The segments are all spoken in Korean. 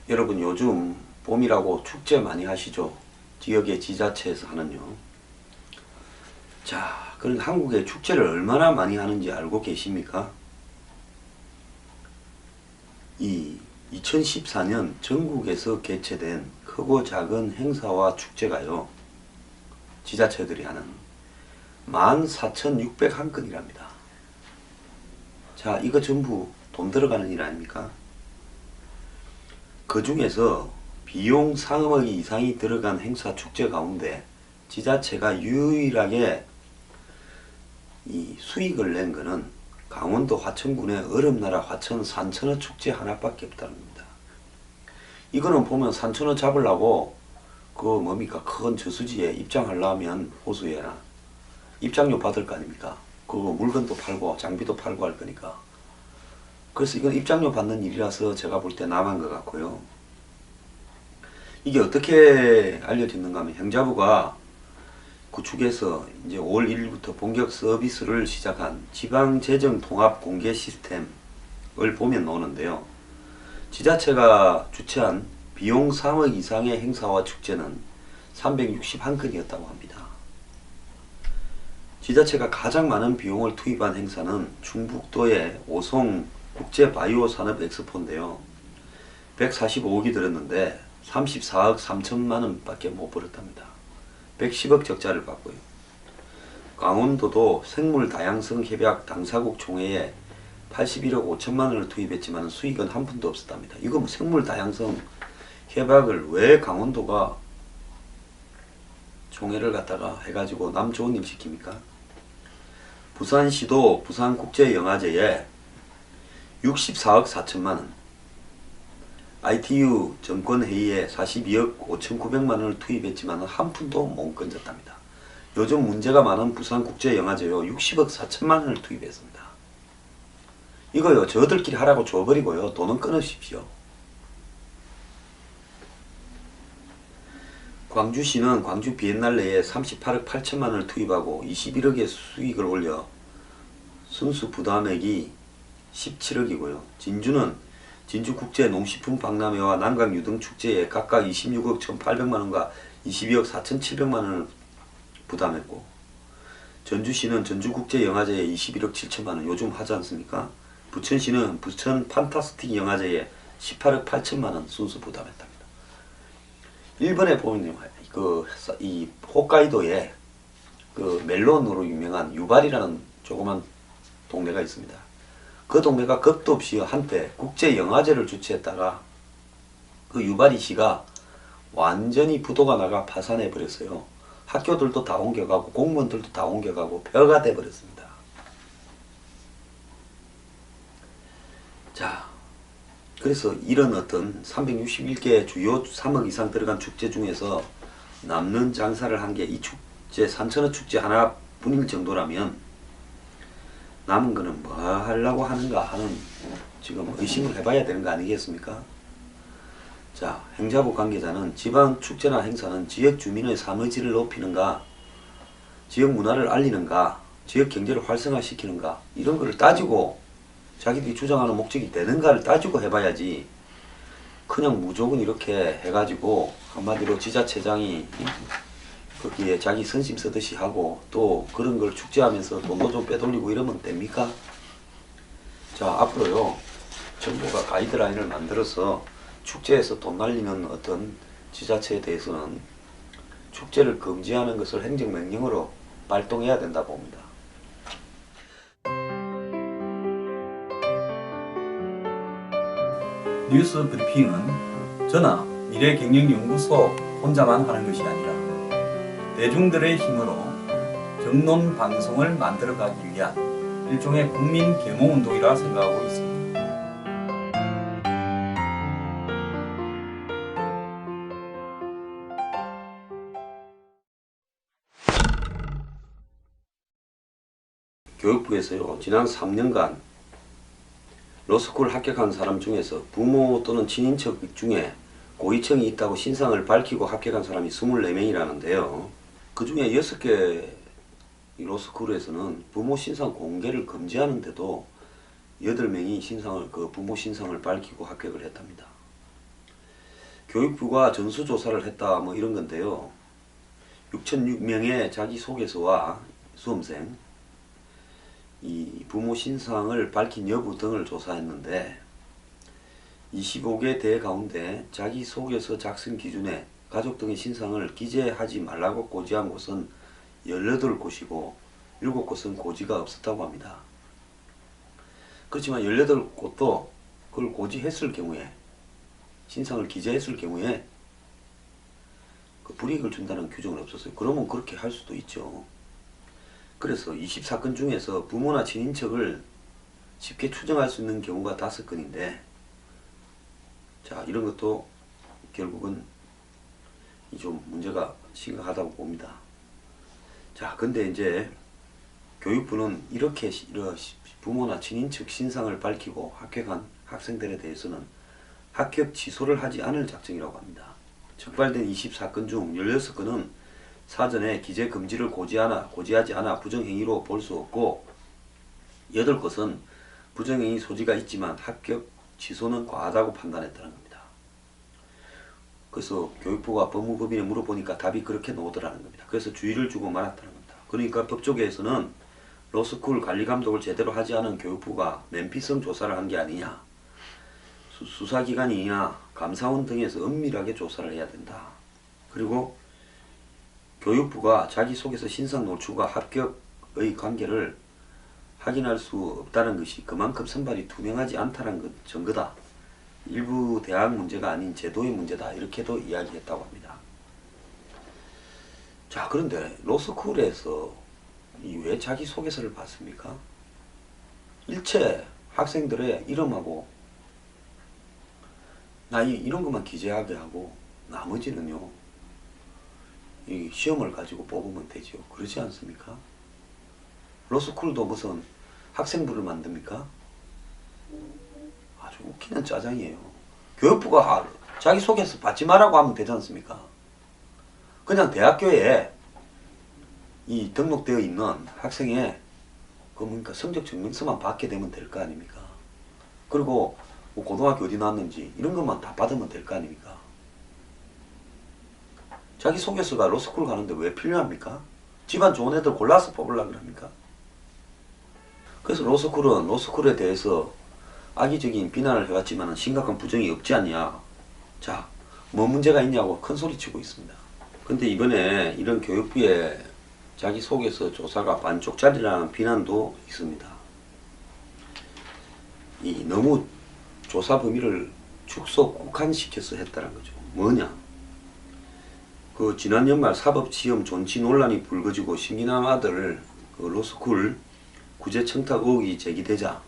여러분 요즘 봄이라고 축제 많이 하시죠? 지역의 지자체에서 하는요. 자, 그럼 한국에 축제를 얼마나 많이 하는지 알고 계십니까? 이 2014년 전국에서 개최된 크고 작은 행사와 축제가요, 지자체들이 하는 14,601건이랍니다. 자, 이거 전부 돈 들어가는 일 아닙니까? 그 중에서 비용 3억 이상이 들어간 행사 축제 가운데 지자체가 유일하게 이 수익을 낸 거는 강원도 화천군의 얼음나라 화천 산천어 축제 하나밖에 없다는 겁니다. 이거는 보면 산천어 잡으려고 그 뭡니까 큰 저수지에 입장하려면 호수에나 입장료 받을 거 아닙니까? 그거 물건도 팔고 장비도 팔고 할 거니까. 그래서 이건 입장료 받는 일이라서 제가 볼 때 남은 것 같고요. 이게 어떻게 알려졌는가 하면 행자부가 구축해서 이제 5월 1일부터 본격 서비스를 시작한 지방재정통합공개 시스템을 보면 나오는데요. 지자체가 주최한 비용 3억 이상의 행사와 축제는 361건이었다고 합니다. 지자체가 가장 많은 비용을 투입한 행사는 충북도의 오송 국제바이오산업 엑스포인데요. 145억이 들었는데 34억 3천만 원밖에 못 벌었답니다. 110억 적자를 봤고요. 강원도도 생물다양성 협약 당사국 총회에 81억 5천만 원을 투입했지만 수익은 한 푼도 없었답니다. 이거 뭐 생물다양성 협약을 왜 강원도가 총회를 갖다가 해가지고 남 좋은 일 시킵니까? 부산시도 부산국제영화제에 64억 4천만 원, ITU 정권회의에 42억 5,900만 원을 투입했지만 한 푼도 못 건졌답니다. 요즘 문제가 많은 부산국제영화제요 60억 4천만 원을 투입했습니다. 이거요 저들끼리 하라고 줘버리고요 돈은 끊으십시오. 광주시는 광주 비엔날레에 38억 8천만 원을 투입하고 21억의 수익을 올려 순수 부담액이 17억이고요. 진주는 진주국제농식품박람회와 남강유등축제에 각각 26억 1,800만원과 22억 4,700만원을 부담했고, 전주시는 전주국제영화제에 21억 7천만원 요즘 하지 않습니까? 부천시는 부천 판타스틱 영화제에 18억 8천만원 순수 부담했답니다. 일본에 보면 이 홋카이도에 그 멜론으로 유명한 유발이라는 조그만 동네가 있습니다. 그 동네가 겁도 없이 한때 국제영화제를 주최했다가 그 유바리시가 완전히 부도가 나가 파산해 버렸어요. 학교들도 다 옮겨가고 공무원들도 다 옮겨가고 벼가 돼 버렸습니다. 자, 그래서 이런 어떤 361개 주요 3억 이상 들어간 축제 중에서 남는 장사를 한 게 이 축제 산천어 축제 하나뿐일 정도라면 남은 거는 뭐 하려고 하는가 하는 지금 의심을 해봐야 되는 거 아니겠습니까? 자, 행자부 관계자는 지방 축제나 행사는 지역 주민의 삶의질을 높이는가, 지역 문화를 알리는가, 지역 경제를 활성화시키는가 이런 거를 따지고 자기들이 주장하는 목적이 되는가를 따지고 해봐야지 그냥 무조건 이렇게 해가지고 한마디로 지자체장이 거기에 자기 선심 쓰듯이 하고 또 그런 걸 축제하면서 돈도 좀 빼돌리고 이러면 됩니까? 자, 앞으로요 정부가 가이드라인을 만들어서 축제에서 돈 날리는 어떤 지자체에 대해서는 축제를 금지하는 것을 행정명령으로 발동해야 된다 봅니다. 뉴스 브리핑은 저나 미래경영연구소 혼자만 하는 것이 아니라 대중들의 힘으로 정론 방송을 만들어가기 위한 일종의 국민 계몽운동이라 생각하고 있습니다. 교육부에서요 지난 3년간 로스쿨 합격한 사람 중에서 부모 또는 친인척 중에 고위층이 있다고 신상을 밝히고 합격한 사람이 24명이라는데요. 그 중에 6개 로스쿨에서는 부모 신상 공개를 금지하는데도 8명이 신상을, 부모 신상을 밝히고 합격을 했답니다. 교육부가 전수조사를 했다 뭐 이런 건데요. 6,006명의 자기소개서와 수험생, 이 부모 신상을 밝힌 여부 등을 조사했는데 25개 대 가운데 자기소개서 작성 기준에 가족 등의 신상을 기재하지 말라고 고지한 곳은 18곳이고 7곳은 고지가 없었다고 합니다. 그렇지만 18곳도 그걸 고지했을 경우에, 신상을 기재했을 경우에 그 불이익을 준다는 규정은 없었어요. 그러면 그렇게 할 수도 있죠. 그래서 20사건 중에서 부모나 친인척을 쉽게 추정할 수 있는 경우가 5건인데, 자, 이런 것도 결국은 좀 문제가 심각하다고 봅니다. 자, 근데 이제 교육부는 이렇게 부모나 친인척 신상을 밝히고 합격한 학생들에 대해서는 합격 취소를 하지 않을 작정이라고 합니다. 적발된 20사건 중 16건은 사전에 기재 금지를 고지하지 않아 부정행위로 볼 수 없고 8것은 부정행위 소지가 있지만 합격 취소는 과하다고 판단했다는 겁니다. 그래서 교육부가 법무법인에 물어보니까 답이 그렇게 나오더라는 겁니다. 그래서 주의를 주고 말았다는 겁니다. 그러니까 법조계에서는 로스쿨 관리감독을 제대로 하지 않은 교육부가 면피성 조사를 한 게 아니냐, 수사기관이나 감사원 등에서 엄밀하게 조사를 해야 된다. 그리고 교육부가 자기소개서 신상 노출과 합격의 관계를 확인할 수 없다는 것이 그만큼 선발이 투명하지 않다는 것 증거다. 일부 대학 문제가 아닌 제도의 문제다. 이렇게도 이야기했다고 합니다. 자, 그런데 로스쿨에서 왜 자기소개서를 받습니까? 일체 학생들의 이름하고 나이 이런 것만 기재하게 하고 나머지는요, 이 시험을 가지고 뽑으면 되죠. 그렇지 않습니까? 로스쿨도 무슨 학생부를 만듭니까? 아주 웃기는 짜장이에요. 교육부가 자기소개서 받지 말라고 하면 되지 않습니까? 그냥 대학교에 이 등록되어 있는 학생의 그 뭡니까 성적 증명서만 받게 되면 될 거 아닙니까? 그리고 뭐 고등학교 어디 나왔는지 이런 것만 다 받으면 될 거 아닙니까? 자기소개서가 로스쿨 가는데 왜 필요합니까? 집안 좋은 애들 골라서 뽑으려고 합니까? 그래서 로스쿨은 로스쿨에 대해서 악의적인 비난을 해왔지만 심각한 부정이 없지 않냐. 자, 뭐 문제가 있냐고 큰 소리치고 있습니다. 근데 이번에 이런 교육부의 자기소개서 조사가 반쪽짜리라는 비난도 있습니다. 이 너무 조사 범위를 축소 국한시켜서 했다는 거죠. 뭐냐? 그 지난 연말 사법시험 존치 논란이 불거지고 신기남 아들 그 로스쿨 구제 청탁 의혹이 제기되자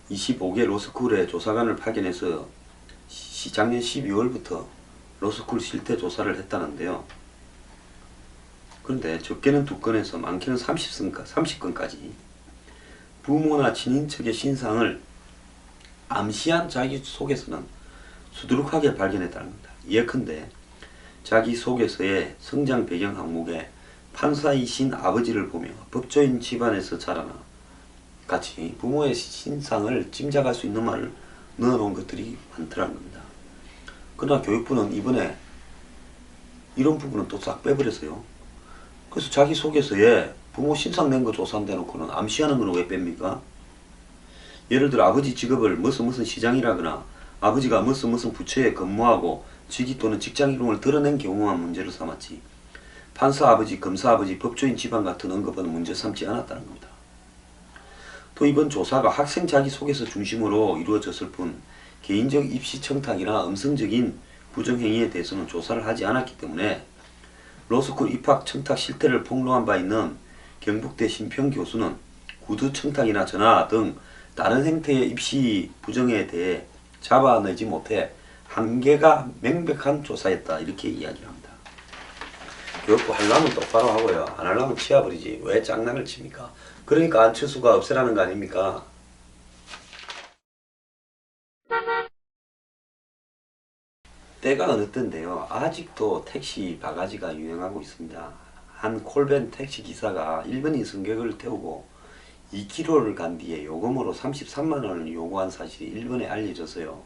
25개 로스쿨의 조사관을 파견해서 작년 12월부터 로스쿨 실태 조사를 했다는데요. 그런데 적게는 2건에서 많게는 30건까지 부모나 친인척의 신상을 암시한 자기소개서는 수두룩하게 발견했다는 겁니다. 예컨대 자기소개서의 성장 배경 항목에 판사이신 아버지를 보며 법조인 집안에서 자라나 같이 부모의 신상을 짐작할 수 있는 말을 넣어놓은 것들이 많더라는 겁니다. 그러나 교육부는 이번에 이런 부분은 또 싹 빼버렸어요. 그래서 자기소개서에 부모 신상 낸 거 조사한다 놓고는 암시하는 건 왜 뺍니까? 예를 들어 아버지 직업을 무슨 시장이라거나 아버지가 무슨 부처에 근무하고 직위 또는 직장 이름을 드러낸 경우만 문제를 삼았지 판사 아버지, 검사 아버지, 법조인 집안 같은 언급은 문제 삼지 않았다는 겁니다. 또 이번 조사가 학생 자기소개서 중심으로 이루어졌을 뿐 개인적 입시 청탁이나 음성적인 부정행위에 대해서는 조사를 하지 않았기 때문에 로스쿨 입학 청탁 실태를 폭로한 바 있는 경북대 신평 교수는 구두 청탁이나 전화 등 다른 형태의 입시 부정에 대해 잡아내지 못해 한계가 명백한 조사였다 이렇게 이야기합니다. 교육부 하려면 똑바로 하고요. 안 하려면 치워버리지. 왜 장난을 칩니까? 그러니까 안철수가 없애라는 거 아닙니까? 때가 어느 때인데요. 아직도 택시 바가지가 유행하고 있습니다. 한 콜밴 택시 기사가 일본인 승객을 태우고 2km를 간 뒤에 요금으로 33만 원을 요구한 사실이 일본에 알려져서요.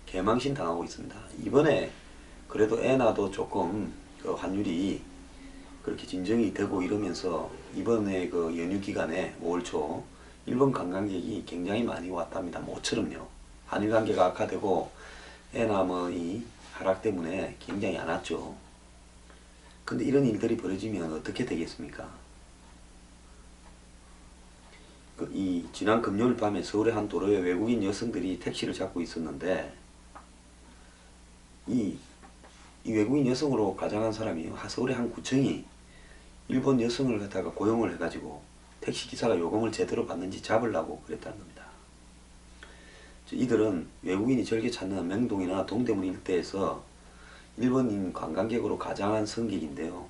개망신 당하고 있습니다. 이번에 그래도 엔화도 조금 그 환율이 그렇게 진정이 되고 이러면서 이번에 그 연휴 기간에 5월 초 일본 관광객이 굉장히 많이 왔답니다. 모처럼요. 한일 관계가 악화되고 엔화의 하락 때문에 굉장히 안 왔죠. 근데 이런 일들이 벌어지면 어떻게 되겠습니까? 이 지난 금요일 밤에 서울의 한 도로에 외국인 여성들이 택시를 잡고 있었는데 이 외국인 여성으로 가장한 사람이 서울의 한 구청이 일본 여성을 갖다가 고용을 해가지고 택시기사가 요금을 제대로 받는지 잡으려고 그랬다는 겁니다. 이들은 외국인이 즐겨 찾는 명동이나 동대문 일대에서 일본인 관광객으로 가장한 승객인데요.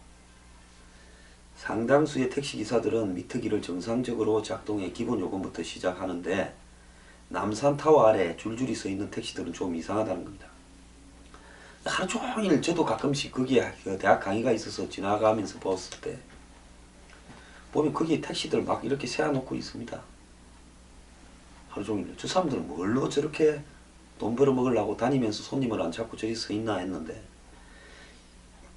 상당수의 택시기사들은 미터기를 정상적으로 작동해 기본 요금부터 시작하는데 남산타워 아래 줄줄이 서 있는 택시들은 좀 이상하다는 겁니다. 하루 종일 저도 가끔씩 거기에 대학 강의가 있어서 지나가면서 봤을 때 보면 거기에 택시들 막 이렇게 세워놓고 있습니다. 하루 종일. 저 사람들은 뭘로 저렇게 돈 벌어 먹으려고 다니면서 손님을 안 찾고 저기 서 있나 했는데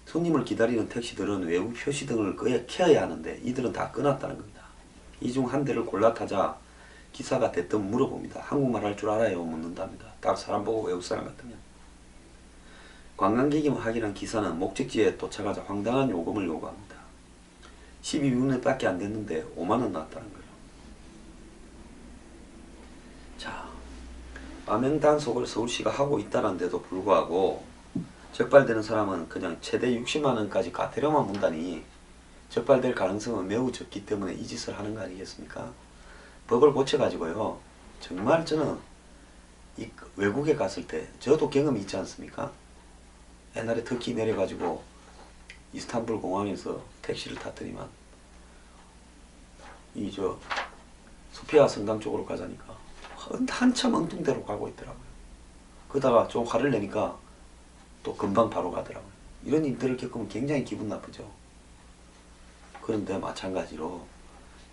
손님을 기다리는 택시들은 외부 표시등을 켜야 하는데 이들은 다 끊었다는 겁니다. 이 중 한 대를 골라 타자 기사가 대뜸 물어봅니다. 한국말 할 줄 알아요? 묻는답니다. 딱 사람 보고 외국 사람 같으면. 관광객이 확인한 기사는 목적지에 도착하자 황당한 요금을 요구합니다. 12분밖에 안 됐는데 5만원 나왔다는 거예요. 자, 암행단속을 서울시가 하고 있다는 데도 불구하고 적발되는 사람은 그냥 최대 60만원까지 과태료만 문다니 적발될 가능성은 매우 적기 때문에 이 짓을 하는 거 아니겠습니까? 법을 고쳐가지고요. 정말 저는 외국에 갔을 때 저도 경험이 있지 않습니까? 옛날에 터키 내려가지고 이스탄불 공항에서 택시를 탔더니만 소피아 성당 쪽으로 가자니까 한참 엉뚱대로 가고 있더라고요. 그러다가 좀 화를 내니까 또 금방 바로 가더라고요. 이런 일들을 겪으면 굉장히 기분 나쁘죠. 그런데 마찬가지로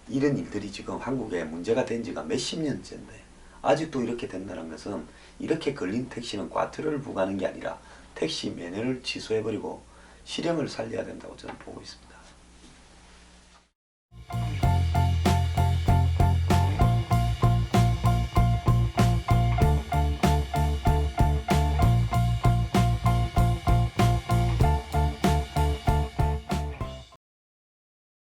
이런 일들이 지금 한국에 문제가 된 지가 몇십 년째인데 아직도 이렇게 된다는 것은 이렇게 걸린 택시는 과태료를 부과하는 게 아니라 택시 면허를 취소해버리고 실형을 살려야 된다고 저는 보고 있습니다.